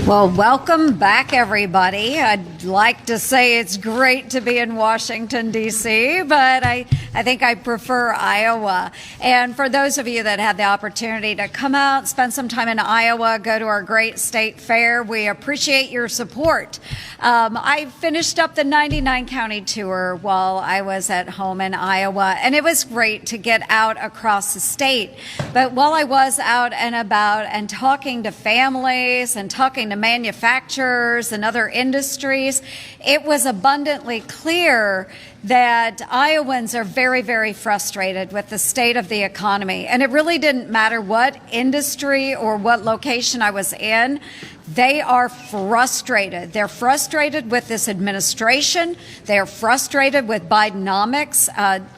Well, welcome back, everybody. I'd like to say it's great to be in Washington, D.C., but I think I prefer Iowa. And for those of you that had the opportunity to come out, spend some time in Iowa, go to our great state fair, we appreciate your support. I finished up the 99-county tour while I was at home in Iowa, and it was great to get out across the state. But while I was out and about and talking to families and talking to manufacturers and other industries, it was abundantly clear that Iowans are very, very frustrated with the state of the economy. And it really didn't matter what industry or what location I was in. They are frustrated. They're frustrated with this administration. They're frustrated with Bidenomics.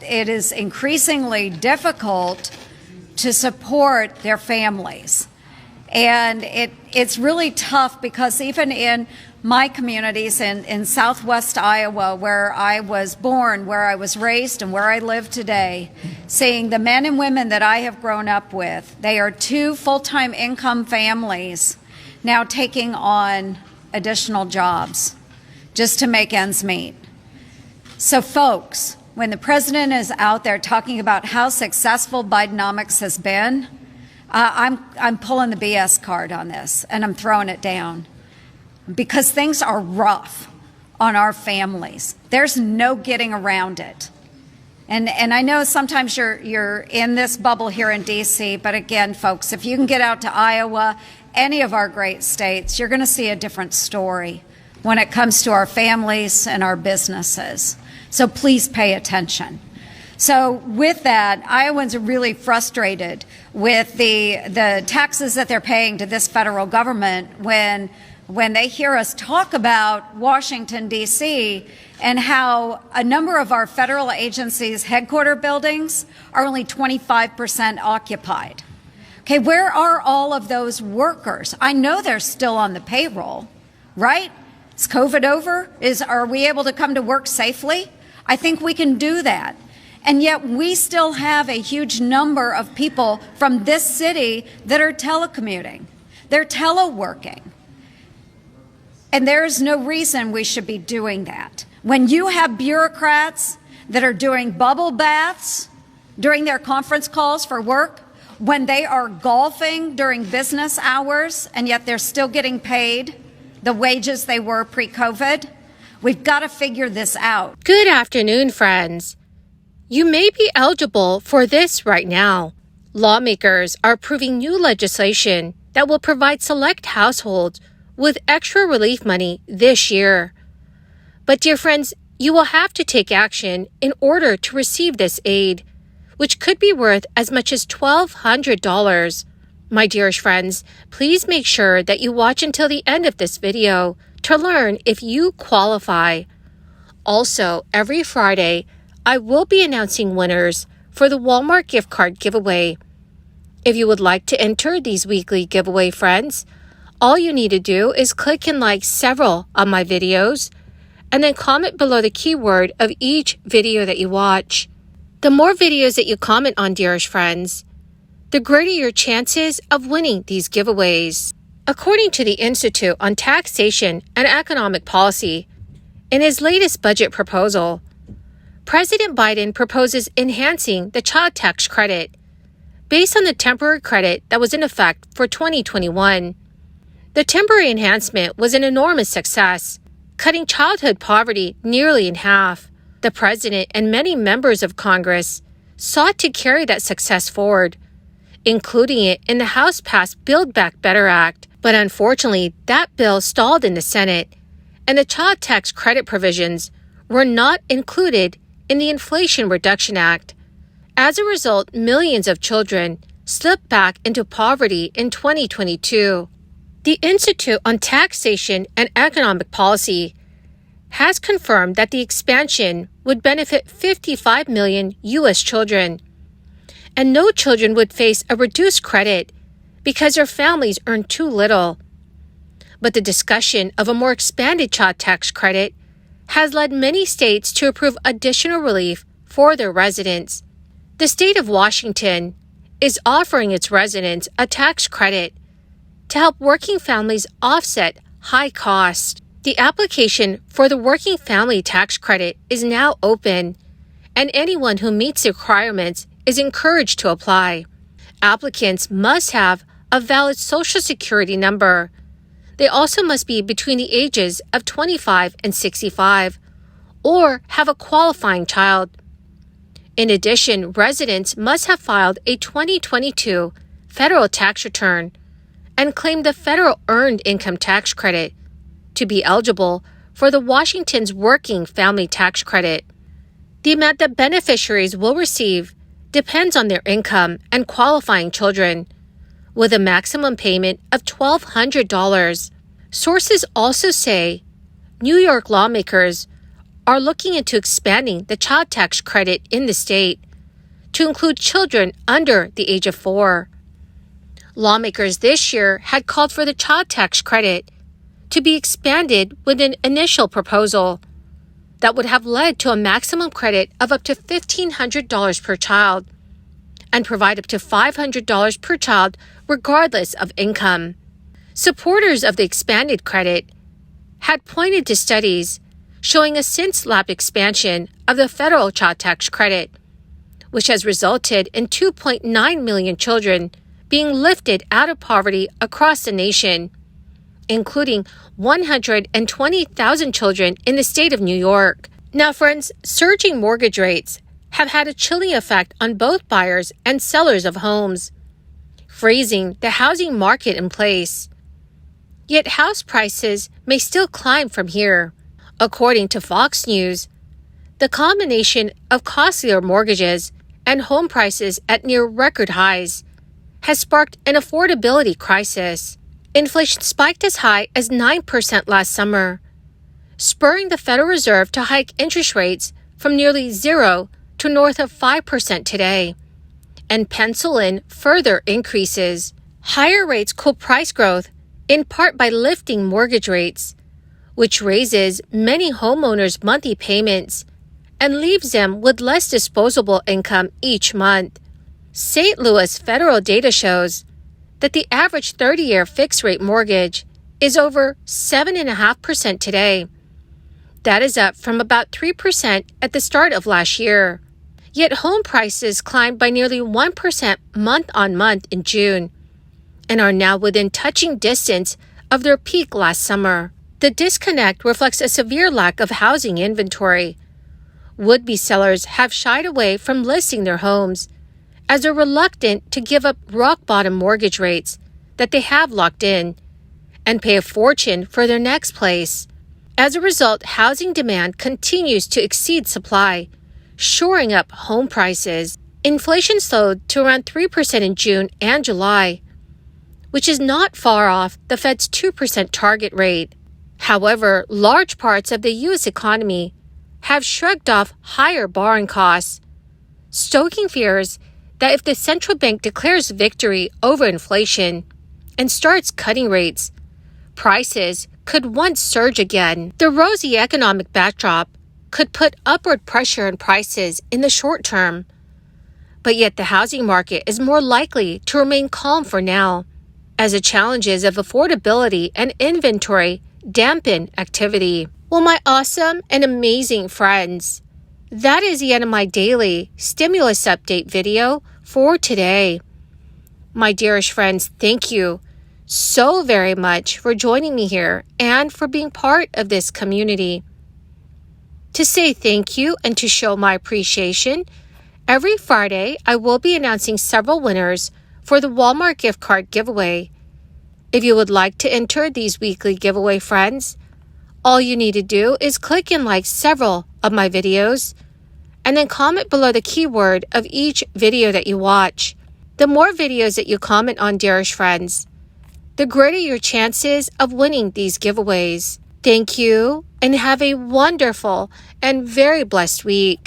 It is increasingly difficult to support their families. And it's really tough because even in my communities in southwest Iowa, where I was born, where I was raised, and where I live today, seeing the men and women that I have grown up with, they are two full-time income families now taking on additional jobs just to make ends meet. So folks, when the president is out there talking about how successful Bidenomics has been, I'm pulling the BS card on this, and I'm throwing it down because things are rough on our families. There's no getting around it. And I know sometimes you're in this bubble here in D.C., but again, folks, if you can get out to Iowa, any of our great states, you're going to see a different story when it comes to our families and our businesses. So please pay attention. So with that, Iowans are really frustrated with the taxes that they're paying to this federal government when they hear us talk about Washington, D.C., and how a number of our federal agencies' headquarter buildings are only 25% occupied. Okay, where are all of those workers? I know they're still on the payroll, right? Is COVID over? Are we able to come to work safely? I think we can do that. And yet we still have a huge number of people from this city that are telecommuting. They're teleworking. And there's no reason we should be doing that. When you have bureaucrats that are doing bubble baths during their conference calls for work, when they are golfing during business hours, and yet they're still getting paid the wages they were pre-COVID, we've got to figure this out. Good afternoon, friends. You may be eligible for this right now. Lawmakers are approving new legislation that will provide select households with extra relief money this year. But dear friends, you will have to take action in order to receive this aid, which could be worth as much as $1,200. My dearest friends, please make sure that you watch until the end of this video to learn if you qualify. Also, every Friday, I will be announcing winners for the Walmart gift card giveaway. If you would like to enter these weekly giveaway, friends, all you need to do is click and like several of my videos and then comment below the keyword of each video that you watch. The more videos that you comment on, dearest friends, the greater your chances of winning these giveaways. According to the Institute on Taxation and Economic Policy, in his latest budget proposal, President Biden proposes enhancing the child tax credit based on the temporary credit that was in effect for 2021. The temporary enhancement was an enormous success, cutting childhood poverty nearly in half. The president and many members of Congress sought to carry that success forward, including it in the House-passed Build Back Better Act. But unfortunately, that bill stalled in the Senate, and the child tax credit provisions were not included in the Inflation Reduction Act. As a result, millions of children slipped back into poverty in 2022. The Institute on Taxation and Economic Policy has confirmed that the expansion would benefit 55 million U.S. children, and no children would face a reduced credit because their families earn too little. But the discussion of a more expanded child tax credit has led many states to approve additional relief for their residents. The state of Washington is offering its residents a tax credit to help working families offset high costs. The application for the Working Family Tax Credit is now open, and anyone who meets the requirements is encouraged to apply. Applicants must have a valid Social Security number. They also must be between the ages of 25 and 65, or have a qualifying child. In addition, residents must have filed a 2022 federal tax return and claim the federal Earned Income Tax Credit to be eligible for the Washington's Working Family Tax Credit. The amount that beneficiaries will receive depends on their income and qualifying children, with a maximum payment of $1,200. Sources also say New York lawmakers are looking into expanding the child tax credit in the state to include children under the age of 4. Lawmakers this year had called for the child tax credit to be expanded with an initial proposal that would have led to a maximum credit of up to $1,500 per child and provide up to $500 per child regardless of income. Supporters of the expanded credit had pointed to studies showing a since-lapsed expansion of the federal child tax credit, which has resulted in 2.9 million children being lifted out of poverty across the nation, including 120,000 children in the state of New York. Now, friends, surging mortgage rates have had a chilling effect on both buyers and sellers of homes, freezing the housing market in place. Yet house prices may still climb from here. According to Fox News, the combination of costlier mortgages and home prices at near record highs has sparked an affordability crisis. Inflation spiked as high as 9% last summer, spurring the Federal Reserve to hike interest rates from nearly 0 to north of 5% today, and pencil in further increases. Higher rates cool price growth, in part by lifting mortgage rates, which raises many homeowners' monthly payments and leaves them with less disposable income each month. St. Louis federal data shows that the average 30-year fixed-rate mortgage is over 7.5% today. That is up from about 3% at the start of last year. Yet home prices climbed by nearly 1% month-on-month in June and are now within touching distance of their peak last summer. The disconnect reflects a severe lack of housing inventory. Would-be sellers have shied away from listing their homes as they're reluctant to give up rock-bottom mortgage rates that they have locked in and pay a fortune for their next place. As a result, housing demand continues to exceed supply, shoring up home prices. Inflation slowed to around 3% in June and July, which is not far off the Fed's 2% target rate. However, large parts of the U.S. economy have shrugged off higher borrowing costs, stoking fears that if the central bank declares victory over inflation and starts cutting rates, prices could once surge again. The rosy economic backdrop could put upward pressure on prices in the short term, but yet the housing market is more likely to remain calm for now, as the challenges of affordability and inventory dampen activity. Well, my awesome and amazing friends, that is the end of my daily stimulus update video for today. My dearest friends, thank you so very much for joining me here and for being part of this community. To say thank you and to show my appreciation, every Friday I will be announcing several winners for the Walmart gift card giveaway. If you would like to enter these weekly giveaway, friends, all you need to do is click and like several of my videos and then comment below the keyword of each video that you watch. The more videos that you comment on, dearest friends, the greater your chances of winning these giveaways. Thank you and have a wonderful and very blessed week.